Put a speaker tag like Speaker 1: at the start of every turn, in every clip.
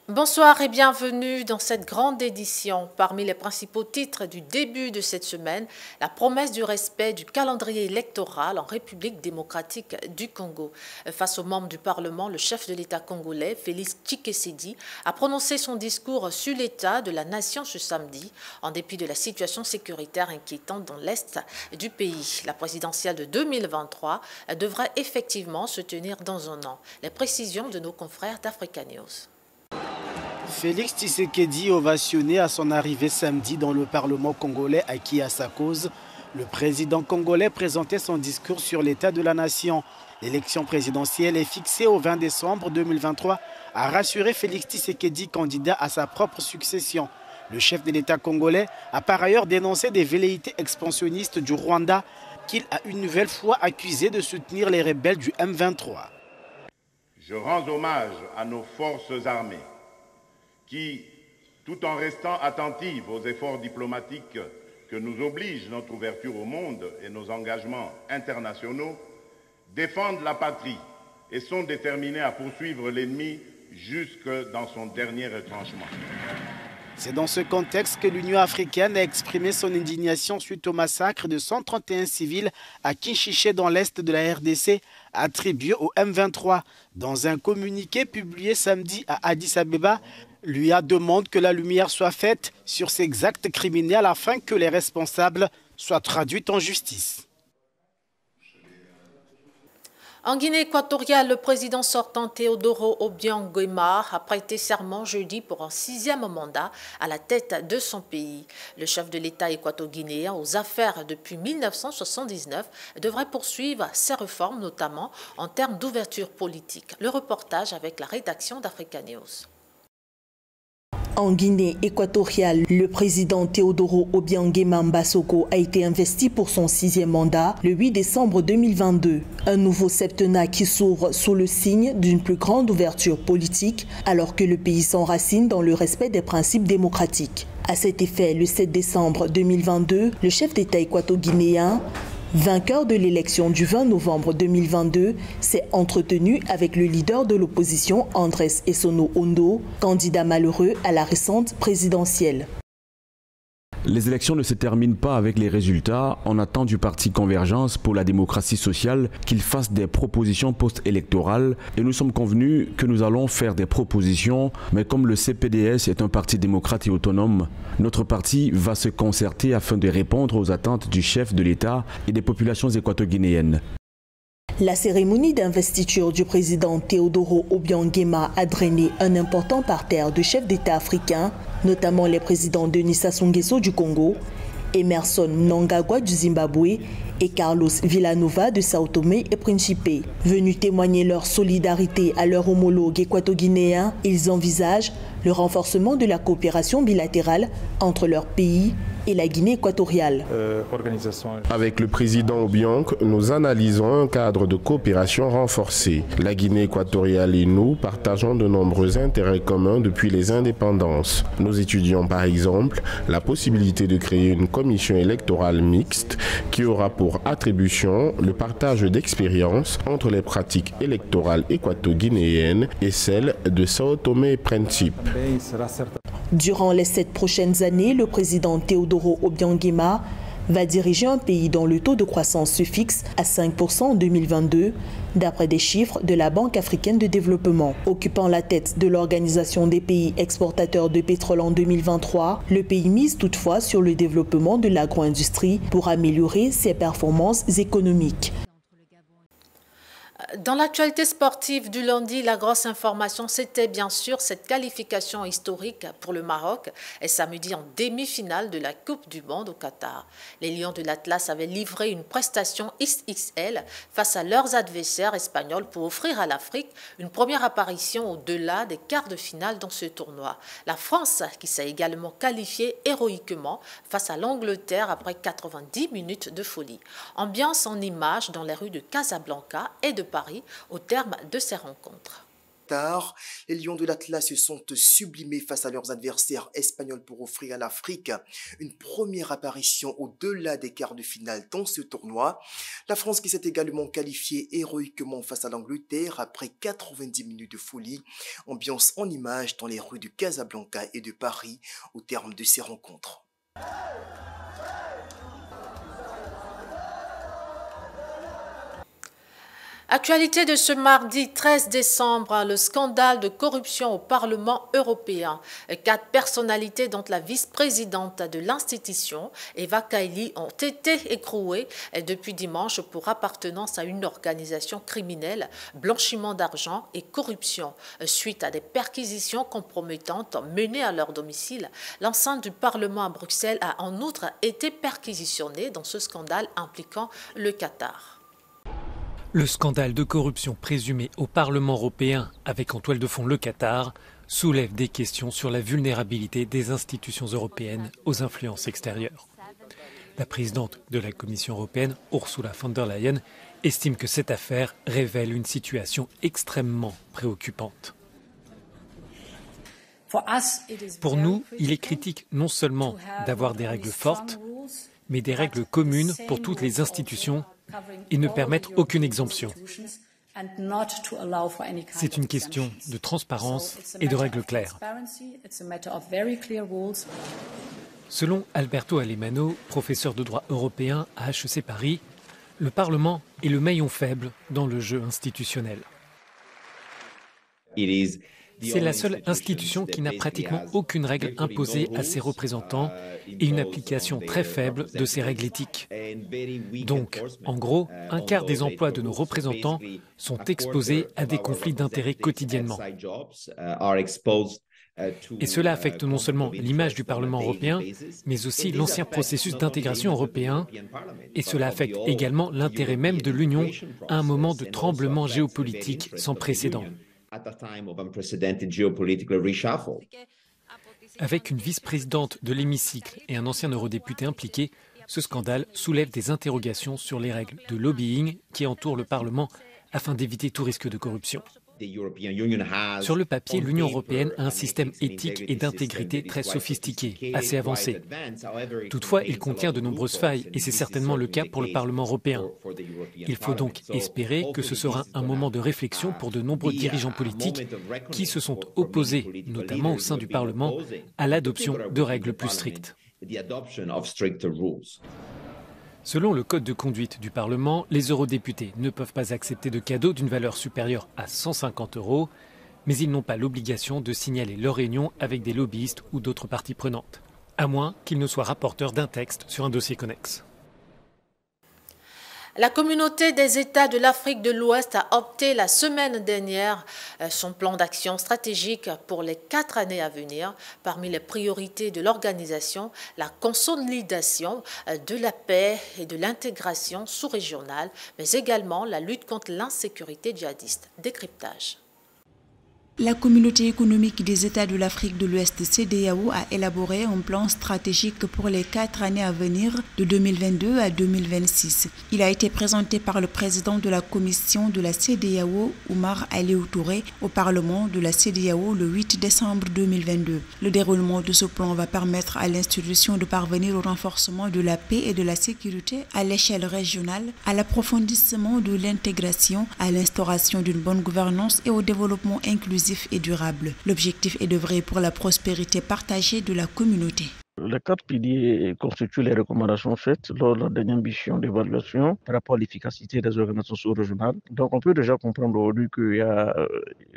Speaker 1: Bonsoir et bienvenue dans cette grande édition. Parmi les principaux titres du début de cette semaine, la promesse du respect du calendrier électoral en République démocratique du Congo. Face aux membres du Parlement, le chef de l'État congolais, Félix Tshisekedi, a prononcé son discours sur l'état de la nation ce samedi, en dépit de la situation sécuritaire inquiétante dans l'est du pays. La présidentielle de 2023 devrait effectivement se tenir dans un an. Les précisions de nos confrères d'Africa News.
Speaker 2: Félix Tshisekedi, ovationné à son arrivée samedi dans le Parlement congolais acquis à sa cause, le président congolais présentait son discours sur l'état de la nation. L'élection présidentielle est fixée au 20 décembre 2023, a rassuré Félix Tshisekedi, candidat à sa propre succession. Le chef de l'État congolais a par ailleurs dénoncé des velléités expansionnistes du Rwanda qu'il a une nouvelle fois accusé de soutenir les rebelles du M23.
Speaker 3: Je rends hommage à nos forces armées qui, tout en restant attentives aux efforts diplomatiques que nous oblige notre ouverture au monde et nos engagements internationaux, défendent la patrie et sont déterminés à poursuivre l'ennemi jusque dans son dernier retranchement.
Speaker 2: C'est dans ce contexte que l'Union africaine a exprimé son indignation suite au massacre de 131 civils à Kinshasa dans l'est de la RDC, attribué au M23. Dans un communiqué publié samedi à Addis Abeba, l'UA demande que la lumière soit faite sur ces actes criminels afin que les responsables soient traduits en justice.
Speaker 1: En Guinée équatoriale, le président sortant Teodoro Obiang Nguema a prêté serment jeudi pour un 6e mandat à la tête de son pays. Le chef de l'État équato-guinéen aux affaires depuis 1979 devrait poursuivre ses réformes, notamment en termes d'ouverture politique. Le reportage avec la rédaction d'Africa News.
Speaker 4: En Guinée équatoriale, le président Teodoro Obiang Nguema Mbassoko a été investi pour son 6e mandat le 8 décembre 2022. Un nouveau septennat qui s'ouvre sous le signe d'une plus grande ouverture politique alors que le pays s'enracine dans le respect des principes démocratiques. À cet effet, le 7 décembre 2022, le chef d'État équato-guinéen, vainqueur de l'élection du 20 novembre 2022, s'est entretenu avec le leader de l'opposition Andrés Essono Ondo, candidat malheureux à la récente présidentielle.
Speaker 5: Les élections ne se terminent pas avec les résultats. On attend du parti Convergence pour la démocratie sociale qu'il fasse des propositions post-électorales et nous sommes convenus que nous allons faire des propositions, mais comme le CPDS est un parti démocrate et autonome, notre parti va se concerter afin de répondre aux attentes du chef de l'État et des populations équato-guinéennes.
Speaker 4: La cérémonie d'investiture du président Teodoro Obiang Nguema a drainé un important parterre de chefs d'État africains, notamment les présidents Denis Sassou Nguesso du Congo, Emerson Mnangagwa du Zimbabwe et Carlos Villanova de Sao Tomé et Principe. Venus témoigner leur solidarité à leur homologue équato-guinéen, ils envisagent le renforcement de la coopération bilatérale entre leur pays et la Guinée équatoriale.
Speaker 6: Avec le président Obiang, nous analysons un cadre de coopération renforcé. La Guinée équatoriale et nous partageons de nombreux intérêts communs depuis les indépendances. Nous étudions par exemple la possibilité de créer une commission électorale mixte qui aura pour attribution le partage d'expériences entre les pratiques électorales équato-guinéennes et celles de Sao Tomé et Principe.
Speaker 4: Durant les 7 prochaines années, le président Teodoro Obiang Nguema va diriger un pays dont le taux de croissance se fixe à 5% en 2022, d'après des chiffres de la Banque africaine de développement. Occupant la tête de l'Organisation des pays exportateurs de pétrole en 2023, le pays mise toutefois sur le développement de l'agro-industrie pour améliorer ses performances économiques.
Speaker 1: Dans l'actualité sportive du lundi, la grosse information, c'était bien sûr cette qualification historique pour le Maroc et samedi en demi-finale de la Coupe du Monde au Qatar. Les Lions de l'Atlas avaient livré une prestation XXL face à leurs adversaires espagnols pour offrir à l'Afrique une première apparition au-delà des quarts de finale dans ce tournoi. La France, qui s'est également qualifiée héroïquement face à l'Angleterre après 90 minutes de folie. Ambiance en images dans les rues de Casablanca et de Paris au terme de ces rencontres.
Speaker 7: Qatar. Les Lions de l'Atlas se sont sublimés face à leurs adversaires espagnols pour offrir à l'Afrique une première apparition au-delà des quarts de finale dans ce tournoi. La France qui s'est également qualifiée héroïquement face à l'Angleterre après 90 minutes de folie. Ambiance en images dans les rues de Casablanca et de Paris au terme de ces rencontres.
Speaker 1: Actualité de ce mardi 13 décembre, le scandale de corruption au Parlement européen. 4 personnalités, dont la vice-présidente de l'institution, Eva Kaili, ont été écrouées depuis dimanche pour appartenance à une organisation criminelle, blanchiment d'argent et corruption. Suite à des perquisitions compromettantes menées à leur domicile, l'enceinte du Parlement à Bruxelles a en outre été perquisitionnée dans ce scandale impliquant le Qatar.
Speaker 8: Le scandale de corruption présumé au Parlement européen, avec en toile de fond le Qatar, soulève des questions sur la vulnérabilité des institutions européennes aux influences extérieures. La présidente de la Commission européenne, Ursula von der Leyen, estime que cette affaire révèle une situation extrêmement préoccupante. Pour nous, il est critique non seulement d'avoir des règles fortes, mais des règles communes pour toutes les institutions et ne permettre aucune exemption. C'est une question de transparence et de règles claires. Selon Alberto Alemano, professeur de droit européen à HEC Paris, le Parlement est le maillon faible dans le jeu institutionnel. C'est la seule institution qui n'a pratiquement aucune règle imposée à ses représentants et une application très faible de ses règles éthiques. Donc, en gros, un quart des emplois de nos représentants sont exposés à des conflits d'intérêts quotidiennement. Et cela affecte non seulement l'image du Parlement européen, mais aussi l'ancien processus d'intégration européen, et cela affecte également l'intérêt même de l'Union à un moment de tremblement géopolitique sans précédent. Avec une vice-présidente de l'hémicycle et un ancien eurodéputé impliqué, ce scandale soulève des interrogations sur les règles de lobbying qui entourent le Parlement afin d'éviter tout risque de corruption. Sur le papier, l'Union européenne a un système éthique et d'intégrité très sophistiqué, assez avancé. Toutefois, il contient de nombreuses failles et c'est certainement le cas pour le Parlement européen. Il faut donc espérer que ce sera un moment de réflexion pour de nombreux dirigeants politiques qui se sont opposés, notamment au sein du Parlement, à l'adoption de règles plus strictes. Selon le code de conduite du Parlement, les eurodéputés ne peuvent pas accepter de cadeaux d'une valeur supérieure à 150 €, mais ils n'ont pas l'obligation de signaler leur réunion avec des lobbyistes ou d'autres parties prenantes, à moins qu'ils ne soient rapporteurs d'un texte sur un dossier connexe.
Speaker 1: La communauté des États de l'Afrique de l'Ouest a opté la semaine dernière son plan d'action stratégique pour les 4 années à venir. Parmi les priorités de l'organisation, la consolidation de la paix et de l'intégration sous-régionale, mais également la lutte contre l'insécurité djihadiste. Décryptage.
Speaker 9: La communauté économique des États de l'Afrique de l'Ouest CEDEAO a élaboré un plan stratégique pour les 4 années à venir de 2022 à 2026. Il a été présenté par le président de la commission de la CEDEAO, Oumar Aliou Touré, au Parlement de la CEDEAO le 8 décembre 2022. Le déroulement de ce plan va permettre à l'institution de parvenir au renforcement de la paix et de la sécurité à l'échelle régionale, à l'approfondissement de l'intégration, à l'instauration d'une bonne gouvernance et au développement inclusif et durable. L'objectif est d'œuvrer pour la prospérité partagée de la communauté.
Speaker 10: Les 4 piliers constituent les recommandations faites lors de la dernière mission d'évaluation par rapport à l'efficacité des organisations sous-régionales. Donc on peut déjà comprendre aujourd'hui qu'il y a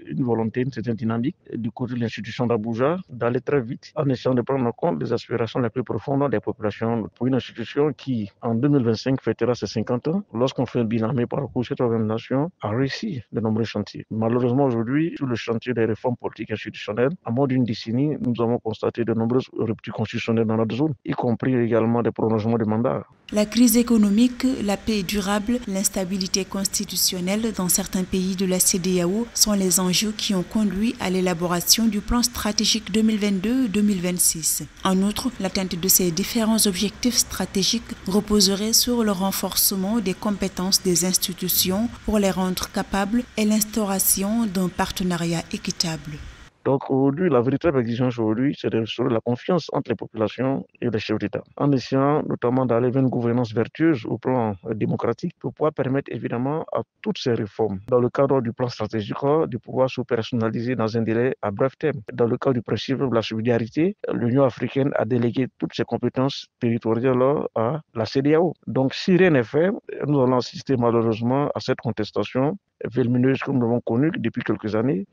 Speaker 10: une volonté, une certaine dynamique du côté de l'institution d'Abuja d'aller très vite en essayant de prendre en compte les aspirations les plus profondes des populations pour une institution qui, en 2025, fêtera ses 50 ans. Lorsqu'on fait un bilan mais parcours, cette organisation a réussi de nombreux chantiers. Malheureusement aujourd'hui, sur le chantier des réformes politiques institutionnelles, à moins d'une décennie, nous avons constaté de nombreuses ruptures constitutionnelles opérationnels dans notre zone, y compris également des prolongements de mandat.
Speaker 9: La crise économique, la paix durable, l'instabilité constitutionnelle dans certains pays de la CEDEAO sont les enjeux qui ont conduit à l'élaboration du plan stratégique 2022-2026. En outre, l'atteinte de ces différents objectifs stratégiques reposerait sur le renforcement des compétences des institutions pour les rendre capables et l'instauration d'un partenariat équitable.
Speaker 10: Donc aujourd'hui, la véritable exigence aujourd'hui, c'est de restaurer la confiance entre les populations et les chefs d'État, en essayant notamment d'aller vers une gouvernance vertueuse au plan démocratique pour pouvoir permettre évidemment à toutes ces réformes, dans le cadre du plan stratégique, de pouvoir s'opérationnaliser dans un délai à bref terme. Dans le cadre du principe de la solidarité, l'Union africaine a délégué toutes ses compétences territoriales à la CEDEAO. Donc si rien n'est fait, nous allons assister malheureusement à cette contestation vermineuse que nous avons connue depuis quelques années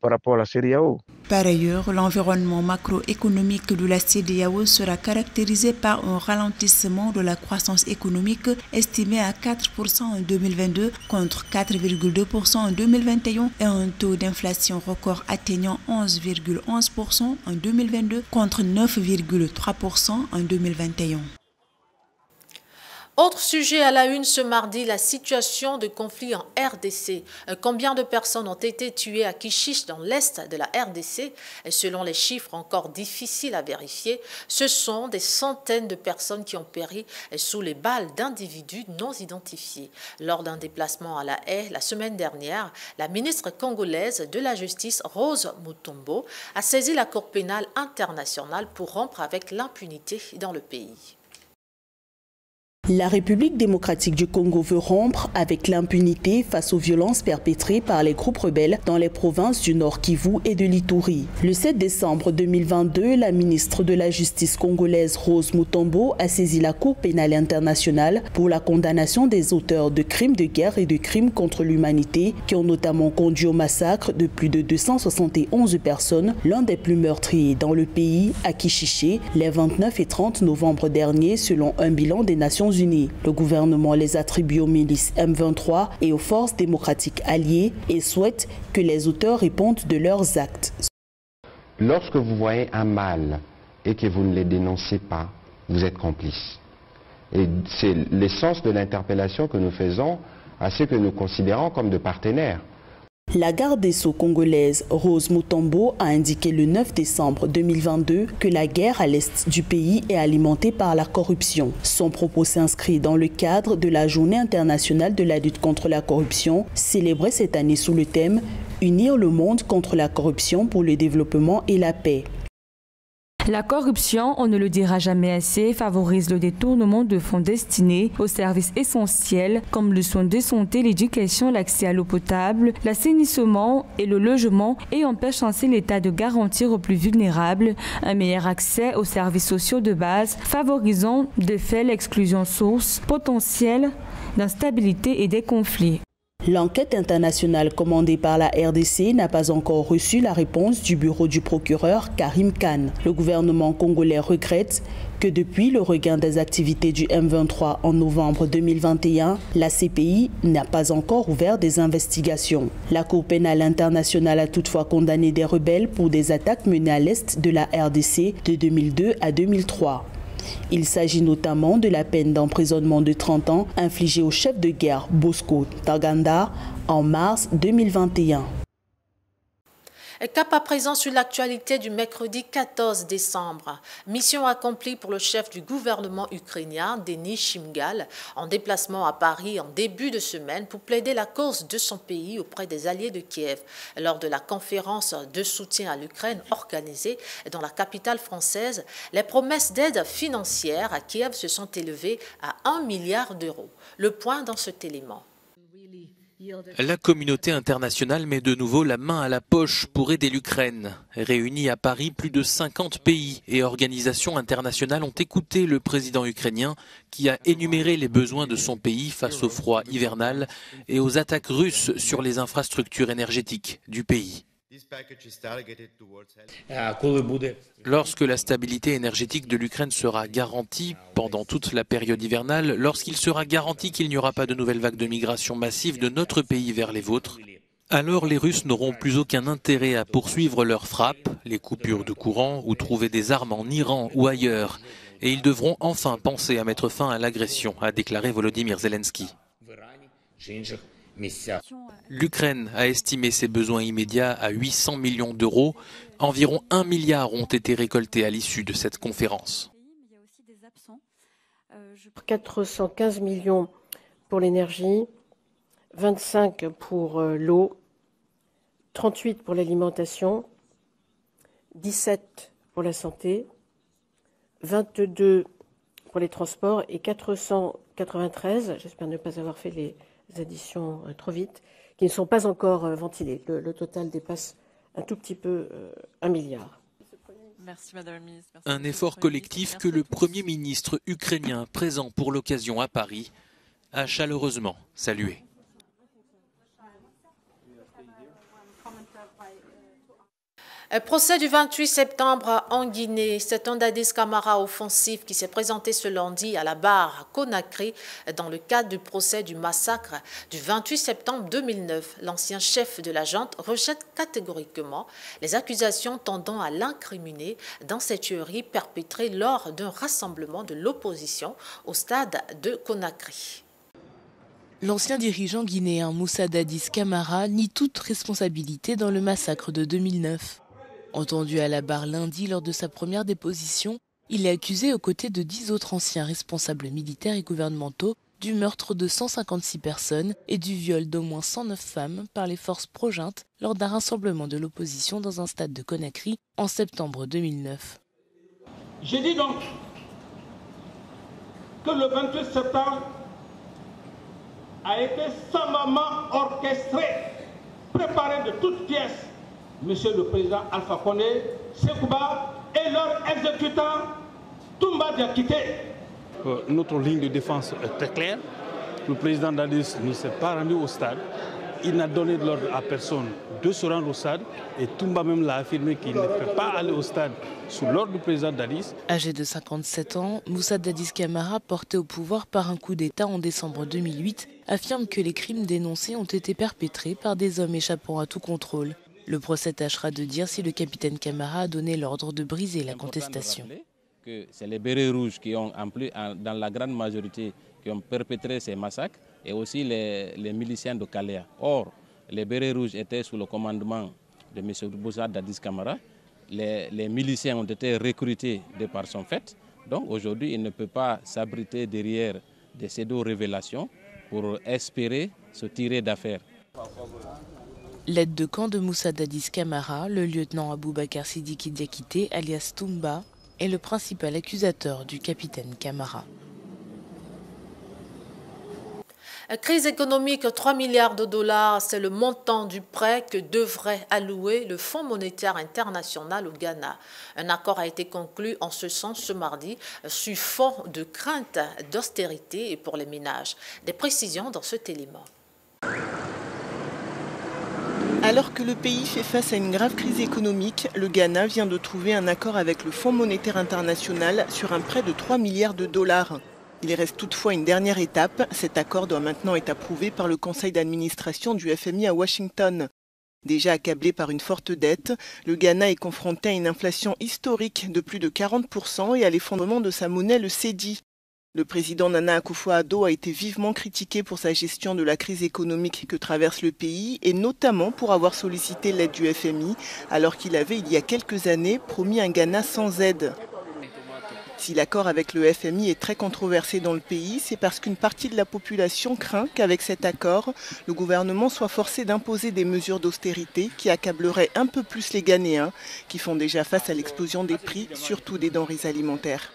Speaker 10: par rapport à la CEDEAO.
Speaker 9: Par ailleurs, l'environnement macroéconomique de la CEDEAO sera caractérisé par un ralentissement de la croissance économique estimé à 4% en 2022 contre 4,2% en 2021 et un taux d'inflation record atteignant 11,11% en 2022 contre 9,3% en 2021.
Speaker 1: Autre sujet à la une ce mardi, la situation de conflit en RDC. Combien de personnes ont été tuées à Kichiche dans l'est de la RDC? Et selon les chiffres encore difficiles à vérifier, ce sont des centaines de personnes qui ont péri sous les balles d'individus non identifiés. Lors d'un déplacement à La Haye la semaine dernière, la ministre congolaise de la Justice, Rose Mutombo, a saisi la Cour pénale internationale pour rompre avec l'impunité dans le pays.
Speaker 4: La République démocratique du Congo veut rompre avec l'impunité face aux violences perpétrées par les groupes rebelles dans les provinces du Nord Kivu et de l'Ituri. Le 7 décembre 2022, la ministre de la Justice congolaise Rose Mutombo a saisi la Cour pénale internationale pour la condamnation des auteurs de crimes de guerre et de crimes contre l'humanité qui ont notamment conduit au massacre de plus de 271 personnes, l'un des plus meurtriers dans le pays, à Kichiché, les 29 et 30 novembre dernier, selon un bilan des Nations Unies. Le gouvernement les attribue aux milices M23 et aux forces démocratiques alliées et souhaite que les auteurs répondent de leurs actes.
Speaker 11: Lorsque vous voyez un mal et que vous ne les dénoncez pas, vous êtes complice. Et c'est l'essence de l'interpellation que nous faisons à ceux que nous considérons comme de partenaires.
Speaker 4: La garde des Sceaux congolaise Rose Mutombo a indiqué le 9 décembre 2022 que la guerre à l'est du pays est alimentée par la corruption. Son propos s'inscrit dans le cadre de la Journée internationale de la lutte contre la corruption, célébrée cette année sous le thème « Unir le monde contre la corruption pour le développement et la paix ».
Speaker 12: La corruption, on ne le dira jamais assez, favorise le détournement de fonds destinés aux services essentiels comme le soin de santé, l'éducation, l'accès à l'eau potable, l'assainissement et le logement et empêche ainsi l'État de garantir aux plus vulnérables un meilleur accès aux services sociaux de base, favorisant de fait l'exclusion source potentielle d'instabilité et des conflits.
Speaker 4: L'enquête internationale commandée par la RDC n'a pas encore reçu la réponse du bureau du procureur Karim Khan. Le gouvernement congolais regrette que depuis le regain des activités du M23 en novembre 2021, la CPI n'a pas encore ouvert des investigations. La Cour pénale internationale a toutefois condamné des rebelles pour des attaques menées à l'est de la RDC de 2002 à 2003. Il s'agit notamment de la peine d'emprisonnement de 30 ans infligée au chef de guerre Bosco Ntaganda en mars 2021.
Speaker 1: Cap à présent sur l'actualité du mercredi 14 décembre. Mission accomplie pour le chef du gouvernement ukrainien, Denis Shmyhal, en déplacement à Paris en début de semaine pour plaider la cause de son pays auprès des alliés de Kiev. Lors de la conférence de soutien à l'Ukraine organisée dans la capitale française, les promesses d'aide financière à Kiev se sont élevées à 1 milliard d'euros. Le point dans cet élément.
Speaker 13: La communauté internationale met de nouveau la main à la poche pour aider l'Ukraine. Réunis à Paris, plus de 50 pays et organisations internationales ont écouté le président ukrainien qui a énuméré les besoins de son pays face au froid hivernal et aux attaques russes sur les infrastructures énergétiques du pays. Lorsque la stabilité énergétique de l'Ukraine sera garantie pendant toute la période hivernale, lorsqu'il sera garanti qu'il n'y aura pas de nouvelles vagues de migration massive de notre pays vers les vôtres, Alors les Russes n'auront plus aucun intérêt à poursuivre leurs frappes, les coupures de courant ou trouver des armes en Iran ou ailleurs. Et ils devront enfin penser à mettre fin à l'agression, a déclaré Volodymyr Zelensky. L'Ukraine a estimé ses besoins immédiats à 800 millions d'euros. Environ 1 milliard ont été récoltés à l'issue de cette conférence.
Speaker 14: 415 millions pour l'énergie, 25 pour l'eau, 38 pour l'alimentation, 17 pour la santé, 22 pour les transports et 493, j'espère ne pas avoir fait les additions trop vite, qui ne sont pas encore ventilées. Le total dépasse un tout petit peu 1 milliard.
Speaker 15: Merci, Madame la Ministre. Merci.
Speaker 13: Un effort collectif que le Premier ministre ukrainien, présent pour l'occasion à Paris, a chaleureusement salué.
Speaker 1: Procès du 28 septembre en Guinée. C'est un Dadis Camara offensif qui s'est présenté ce lundi à la barre à Conakry dans le cadre du procès du massacre du 28 septembre 2009. L'ancien chef de la junte rejette catégoriquement les accusations tendant à l'incriminer dans cette tuerie perpétrée lors d'un rassemblement de l'opposition au stade de Conakry.
Speaker 16: L'ancien dirigeant guinéen Moussa Dadis Camara nie toute responsabilité dans le massacre de 2009. Entendu à la barre lundi lors de sa première déposition, il est accusé aux côtés de 10 autres anciens responsables militaires et gouvernementaux du meurtre de 156 personnes et du viol d'au moins 109 femmes par les forces pro-junte lors d'un rassemblement de l'opposition dans un stade de Conakry en septembre 2009.
Speaker 17: Je dis donc que le 28 septembre a été savamment orchestré, préparé de toutes pièces. Monsieur le Président Alpha Condé, Sekouba et leur exécutant Toumba Diakité.
Speaker 18: Notre ligne de défense est très claire. Le président Dadis ne s'est pas rendu au stade. Il n'a donné de l'ordre à personne de se rendre au stade. Et Toumba même l'a affirmé qu'il ne peut pas aller au stade sous l'ordre du président Dadis.
Speaker 16: Âgé de 57 ans, Moussa Dadis Camara, porté au pouvoir par un coup d'État en décembre 2008, affirme que les crimes dénoncés ont été perpétrés par des hommes échappant à tout contrôle. Le procès tâchera de dire si le capitaine Camara a donné l'ordre de briser la contestation.
Speaker 19: C'est les bérets rouges qui ont, dans la grande majorité, qui ont perpétré ces massacres et aussi les miliciens de Kalea. Or, les bérets rouges étaient sous le commandement de M. Moussa Dadis Camara. Les miliciens ont été recrutés de par son fait. Donc aujourd'hui, il ne peut pas s'abriter derrière des pseudo-révélations pour espérer se tirer d'affaire.
Speaker 16: L'aide de camp de Moussa Dadis Camara, le lieutenant Aboubakar Sidiki Diakité, alias Toumba, est le principal accusateur du capitaine Camara.
Speaker 1: Crise économique, 3 milliards de dollars, c'est le montant du prêt que devrait allouer le Fonds monétaire international au Ghana. Un accord a été conclu en ce sens ce mardi sur fond de crainte d'austérité et pour les ménages. Des précisions dans cet élément.
Speaker 4: Alors que le pays fait face à une grave crise économique, le Ghana vient de trouver un accord avec le Fonds monétaire international sur un prêt de 3 milliards de dollars. Il reste toutefois une dernière étape. Cet accord doit maintenant être approuvé par le conseil d'administration du FMI à Washington. Déjà accablé par une forte dette, le Ghana est confronté à une inflation historique de plus de 40% et à l'effondrement de sa monnaie, le cedi. Le président Nana Akufo-Addo a été vivement critiqué pour sa gestion de la crise économique que traverse le pays et notamment pour avoir sollicité l'aide du FMI alors qu'il avait, il y a quelques années, promis un Ghana sans aide. Si l'accord avec le FMI est très controversé dans le pays, c'est parce qu'une partie de la population craint qu'avec cet accord, le gouvernement soit forcé d'imposer des mesures d'austérité qui accableraient un peu plus les Ghanéens qui font déjà face à l'explosion des prix, surtout des denrées alimentaires.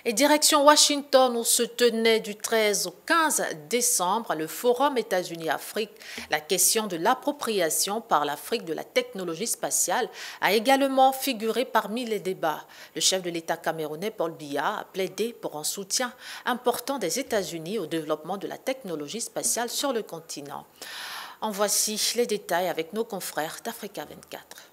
Speaker 1: Et direction Washington où se tenait du 13 au 15 décembre le Forum États-Unis-Afrique. La question de l'appropriation par l'Afrique de la technologie spatiale a également figuré parmi les débats. Le chef de l'État camerounais Paul Biya a plaidé pour un soutien important des États-Unis au développement de la technologie spatiale sur le continent. En voici les détails avec nos confrères d'Africa 24.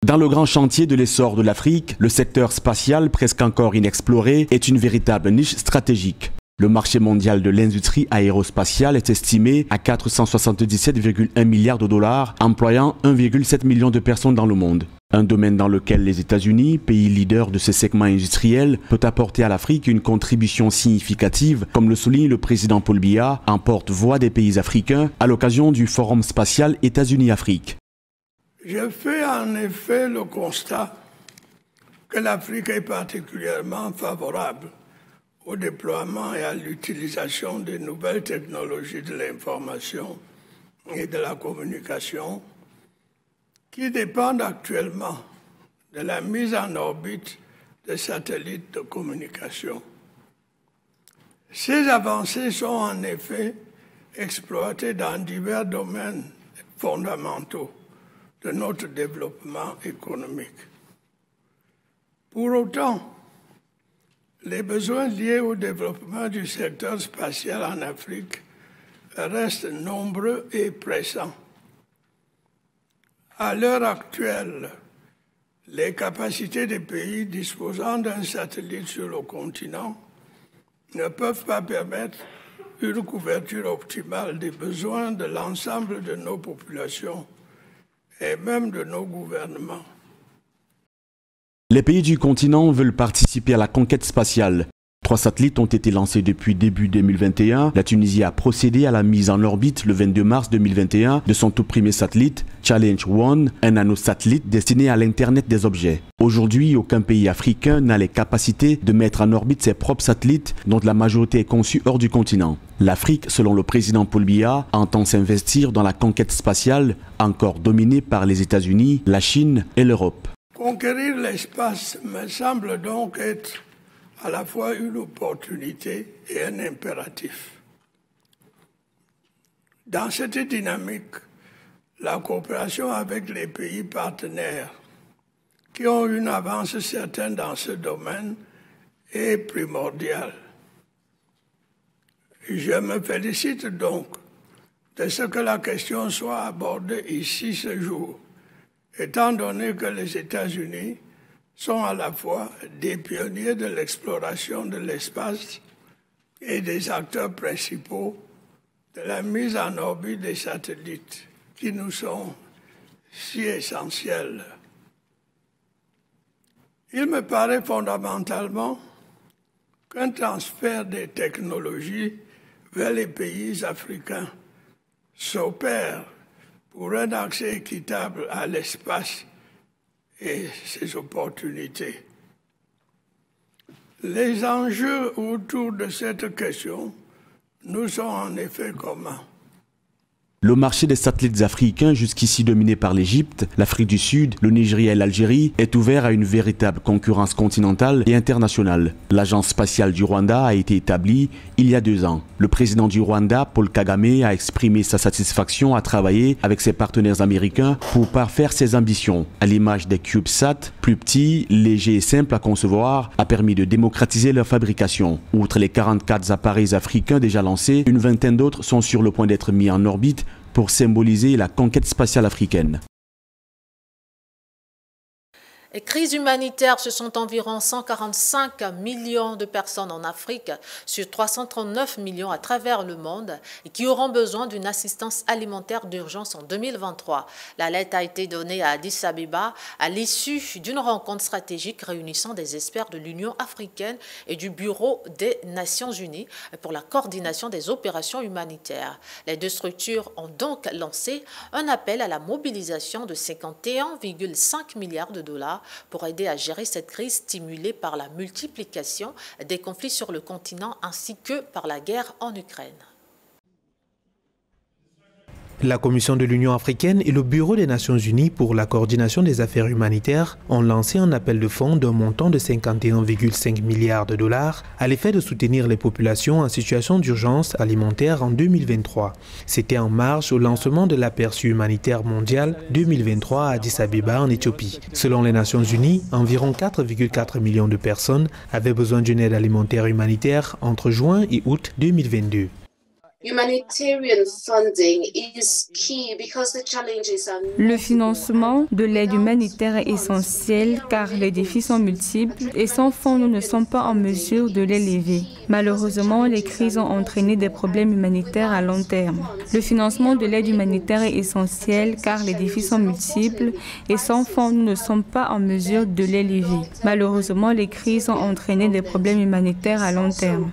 Speaker 5: Dans le grand chantier de l'essor de l'Afrique, le secteur spatial, presque encore inexploré, est une véritable niche stratégique. Le marché mondial de l'industrie aérospatiale est estimé à 477,1 milliards de dollars, employant 1,7 million de personnes dans le monde. Un domaine dans lequel les États-Unis, pays leader de ce segment industriel, peut apporter à l'Afrique une contribution significative, comme le souligne le président Paul Biya, en porte-voix des pays africains, à l'occasion du Forum spatial États-Unis-Afrique.
Speaker 20: Je fais en effet le constat que l'Afrique est particulièrement favorable au déploiement et à l'utilisation des nouvelles technologies de l'information et de la communication qui dépendent actuellement de la mise en orbite des satellites de communication. Ces avancées sont en effet exploitées dans divers domaines fondamentaux de notre développement économique. Pour autant, les besoins liés au développement du secteur spatial en Afrique restent nombreux et pressants. À l'heure actuelle, les capacités des pays disposant d'un satellite sur le continent ne peuvent pas permettre une couverture optimale des besoins de l'ensemble de nos populations et même de nos gouvernements.
Speaker 5: Les pays du continent veulent participer à la conquête spatiale. 3 satellites ont été lancés depuis début 2021. La Tunisie a procédé à la mise en orbite le 22 mars 2021 de son tout premier satellite, Challenge One, un nanosatellite destiné à l'Internet des objets. Aujourd'hui, aucun pays africain n'a les capacités de mettre en orbite ses propres satellites, dont la majorité est conçue hors du continent. L'Afrique, selon le président Paul Biya, entend s'investir dans la conquête spatiale, encore dominée par les États-Unis, la Chine et l'Europe.
Speaker 20: Conquérir l'espace me semble donc être à la fois une opportunité et un impératif. Dans cette dynamique, la coopération avec les pays partenaires qui ont une avance certaine dans ce domaine est primordiale. Je me félicite donc de ce que la question soit abordée ici ce jour, étant donné que les États-Unis sont à la fois des pionniers de l'exploration de l'espace et des acteurs principaux de la mise en orbite des satellites qui nous sont si essentiels. Il me paraît fondamentalement qu'un transfert des technologies vers les pays africains s'opère pour un accès équitable à l'espace et ses opportunités. Les enjeux autour de cette question nous sont en effet communs.
Speaker 5: Le marché des satellites africains, jusqu'ici dominé par l'Égypte, l'Afrique du Sud, le Nigeria et l'Algérie, est ouvert à une véritable concurrence continentale et internationale. L'agence spatiale du Rwanda a été établie il y a 2 ans. Le président du Rwanda, Paul Kagame, a exprimé sa satisfaction à travailler avec ses partenaires américains pour parfaire ses ambitions. À l'image des CubeSat, plus petits, légers et simples à concevoir, a permis de démocratiser leur fabrication. Outre les 44 appareils africains déjà lancés, une vingtaine d'autres sont sur le point d'être mis en orbite pour symboliser la conquête spatiale africaine.
Speaker 1: Les crises humanitaires, ce sont environ 145 millions de personnes en Afrique sur 339 millions à travers le monde et qui auront besoin d'une assistance alimentaire d'urgence en 2023. L'alerte a été donnée à Addis Abeba à l'issue d'une rencontre stratégique réunissant des experts de l'Union africaine et du Bureau des Nations Unies pour la coordination des opérations humanitaires. Les 2 structures ont donc lancé un appel à la mobilisation de 51,5 milliards de dollars pour aider à gérer cette crise stimulée par la multiplication des conflits sur le continent ainsi que par la guerre en Ukraine.
Speaker 21: La Commission de l'Union africaine et le Bureau des Nations Unies pour la coordination des affaires humanitaires ont lancé un appel de fonds d'un montant de 51,5 milliards de dollars à l'effet de soutenir les populations en situation d'urgence alimentaire en 2023. C'était en marge au lancement de l'aperçu humanitaire mondial 2023 à Addis Abeba en Éthiopie. Selon les Nations Unies, environ 4,4 millions de personnes avaient besoin d'une aide alimentaire humanitaire entre juin et août 2022.
Speaker 12: Le financement de l'aide humanitaire est essentiel car les défis sont multiples et sans fonds, nous ne sommes pas en mesure de les lever. Malheureusement, les crises ont entraîné des problèmes humanitaires à long terme. Le financement de l'aide humanitaire est essentiel car les défis sont multiples et sans fonds, nous ne sommes pas en mesure de les lever. Malheureusement, les crises ont entraîné des problèmes humanitaires à long terme.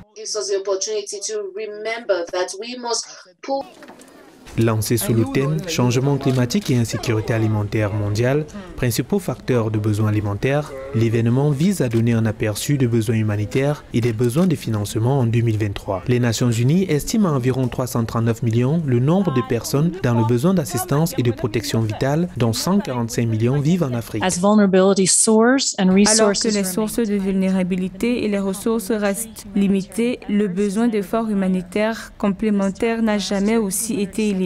Speaker 21: Lancé sous le thème « Changement climatique et insécurité alimentaire mondiale, principaux facteurs de besoins alimentaires », l'événement vise à donner un aperçu des besoins humanitaires et des besoins de financement en 2023. Les Nations Unies estiment à environ 339 millions le nombre de personnes dans le besoin d'assistance et de protection vitale, dont 145 millions vivent en Afrique.
Speaker 12: Alors que les sources de vulnérabilité et les ressources restent limitées, le besoin d'efforts humanitaires complémentaires n'a jamais aussi été élevé.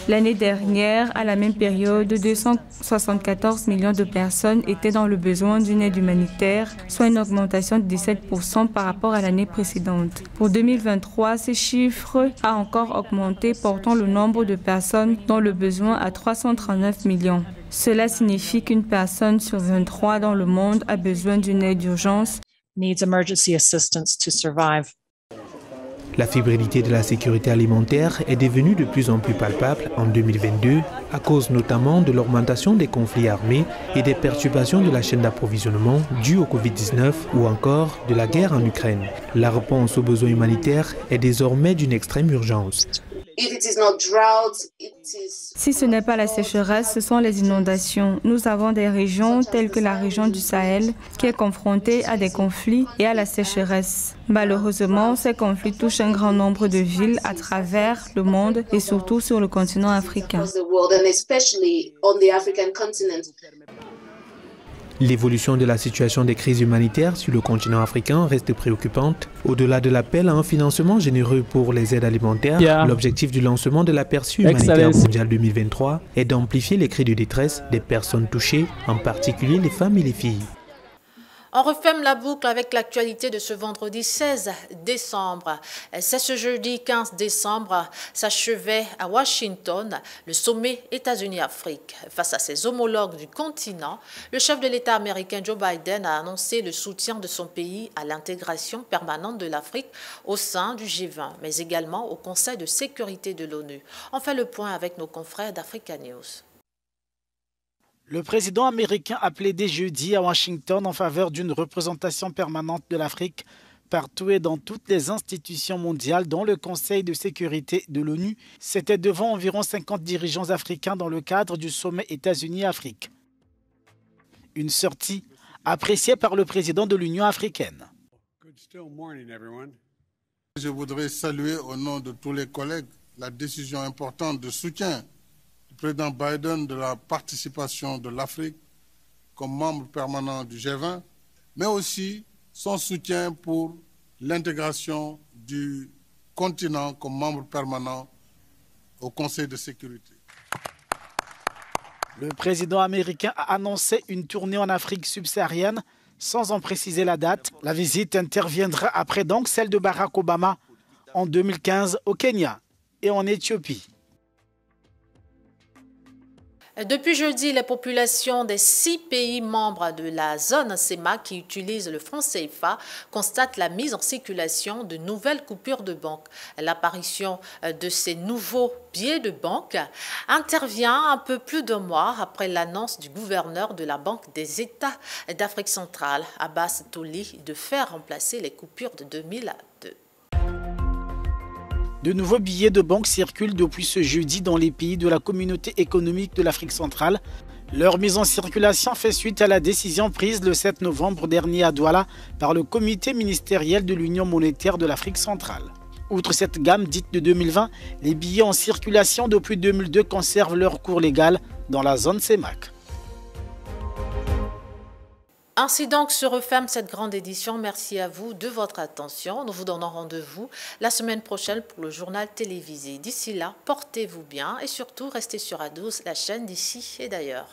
Speaker 12: L'année dernière, à la même période, 274 millions de personnes étaient dans le besoin d'une aide humanitaire, soit une augmentation de 17% par rapport à l'année précédente. Pour 2023, ce chiffre a encore augmenté, portant le nombre de personnes dans le besoin à 339 millions. Cela signifie qu'une personne sur 23 dans le monde a besoin d'une aide d'urgence.
Speaker 21: La fébrilité de la sécurité alimentaire est devenue de plus en plus palpable en 2022 à cause notamment de l'augmentation des conflits armés et des perturbations de la chaîne d'approvisionnement dues au Covid-19 ou encore de la guerre en Ukraine. La réponse aux besoins humanitaires est désormais d'une extrême urgence.
Speaker 12: Si ce n'est pas la sécheresse, ce sont les inondations. Nous avons des régions telles que la région du Sahel qui est confrontée à des conflits et à la sécheresse. Malheureusement, ces conflits touchent un grand nombre de villes à travers le monde et surtout sur le continent africain.
Speaker 21: L'évolution de la situation des crises humanitaires sur le continent africain reste préoccupante. Au-delà de l'appel à un financement généreux pour les aides alimentaires, l'objectif du lancement de l'aperçu humanitaire mondial 2023 est d'amplifier les cris de détresse des personnes touchées, en particulier les femmes et les filles.
Speaker 1: On referme la boucle avec l'actualité de ce vendredi 16 décembre. C'est ce jeudi 15 décembre s'achevait à Washington le sommet États-Unis-Afrique. Face à ses homologues du continent, le chef de l'État américain Joe Biden a annoncé le soutien de son pays à l'intégration permanente de l'Afrique au sein du G20, mais également au Conseil de sécurité de l'ONU. On fait le point avec nos confrères d'Africa News.
Speaker 2: Le président américain a plaidé jeudi à Washington en faveur d'une représentation permanente de l'Afrique partout et dans toutes les institutions mondiales, dont le Conseil de sécurité de l'ONU. C'était devant environ 50 dirigeants africains dans le cadre du sommet États-Unis-Afrique. Une sortie appréciée par le président de l'Union africaine.
Speaker 3: Je voudrais saluer au nom de tous les collègues la décision importante de soutien du président Biden de la participation de l'Afrique comme membre permanent du G20, mais aussi son soutien pour l'intégration du continent comme membre permanent au Conseil de sécurité.
Speaker 2: Le président américain a annoncé une tournée en Afrique subsaharienne sans en préciser la date. La visite interviendra après donc celle de Barack Obama en 2015 au Kenya et en Éthiopie.
Speaker 1: Depuis jeudi, les populations des 6 pays membres de la zone CEMAC qui utilisent le franc CFA constatent la mise en circulation de nouvelles coupures de banque. L'apparition de ces nouveaux billets de banque intervient un peu plus d'un mois après l'annonce du gouverneur de la Banque des États d'Afrique centrale, Abbas Toli, de faire remplacer les coupures de 2002.
Speaker 2: De nouveaux billets de banque circulent depuis ce jeudi dans les pays de la communauté économique de l'Afrique centrale. Leur mise en circulation fait suite à la décision prise le 7 novembre dernier à Douala par le comité ministériel de l'Union monétaire de l'Afrique centrale. Outre cette gamme dite de 2020, les billets en circulation depuis 2002 conservent leur cours légal dans la zone CEMAC.
Speaker 1: Ainsi donc se referme cette grande édition. Merci à vous de votre attention. Nous vous donnons rendez-vous la semaine prochaine pour le journal télévisé. D'ici là, portez-vous bien et surtout restez sur A12, la chaîne d'ici et d'ailleurs.